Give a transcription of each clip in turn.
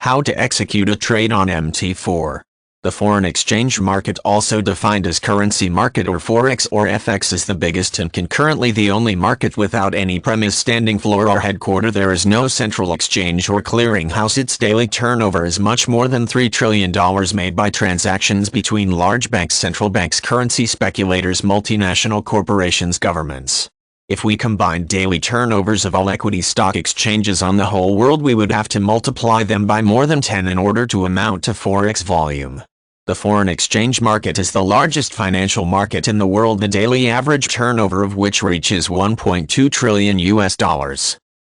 How to execute a trade on Mt4. The foreign exchange market, also defined as currency market or forex or FX, is the biggest and concurrently the only market without any premise, standing floor or headquarter. There is no central exchange or clearing house. Its daily turnover is much more than $3 trillion, made by transactions between large banks, central banks, currency speculators, multinational corporations, governments. If we combined daily turnovers of all equity stock exchanges on the whole world, we would have to multiply them by more than 10 in order to amount to forex volume. The foreign exchange market is the largest financial market in the world, the daily average turnover of which reaches $1.2 trillion.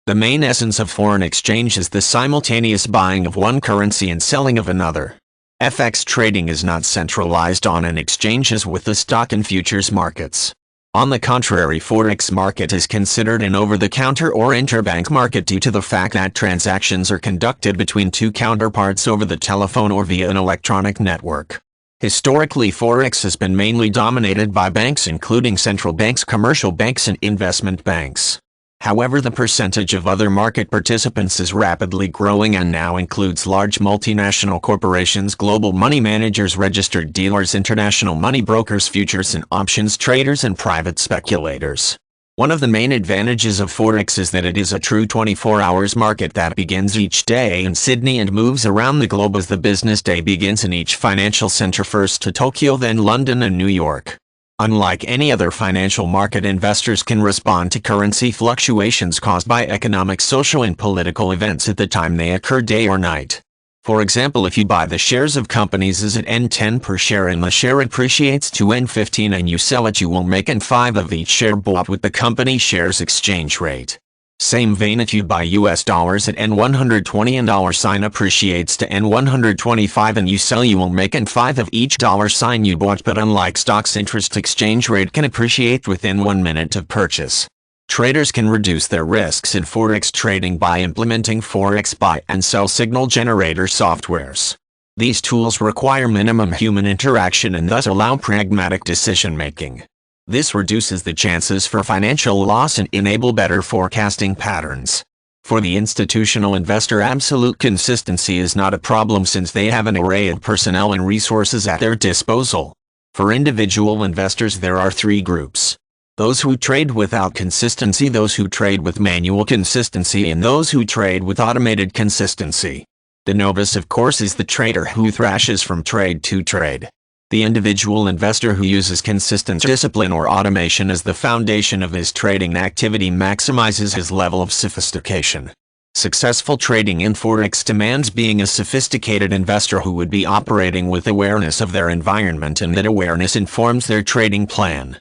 The main essence of foreign exchange is the simultaneous buying of one currency and selling of another. FX trading is not centralized on an exchange as with the stock and futures markets. On the contrary, forex market is considered an over-the-counter or interbank market due to the fact that transactions are conducted between two counterparts over the telephone or via an electronic network. Historically, forex has been mainly dominated by banks, including central banks, commercial banks, and investment banks. However, the percentage of other market participants is rapidly growing and now includes large multinational corporations, global money managers, registered dealers, international money brokers, futures and options traders, and private speculators. One of the main advantages of forex is that it is a true 24-hour market that begins each day in Sydney and moves around the globe as the business day begins in each financial center, first to Tokyo, then London and New York. Unlike any other financial market, investors can respond to currency fluctuations caused by economic, social, and political events at the time they occur, day or night. For example, if you buy the shares of companies as at N10 per share and the share appreciates to N15 and you sell it, you will make N5 of each share bought with the company shares exchange rate. Same vein, if you buy US dollars at N120 and $sign appreciates to N125 and you sell, you will make N5 of each $sign you bought. But unlike stocks, interest exchange rate can appreciate within 1 minute of purchase. Traders can reduce their risks in forex trading by implementing forex buy and sell signal generator softwares. These tools require minimum human interaction and thus allow pragmatic decision making. This reduces the chances for financial loss and enable better forecasting patterns. For the institutional investor, absolute consistency is not a problem since they have an array of personnel and resources at their disposal. For individual investors, there are three groups: those who trade without consistency, those who trade with manual consistency, and those who trade with automated consistency. The novice, of course, is the trader who thrashes from trade to trade. The individual investor who uses consistent discipline or automation as the foundation of his trading activity maximizes his level of sophistication. Successful trading in forex demands being a sophisticated investor who would be operating with awareness of their environment, and that awareness informs their trading plan.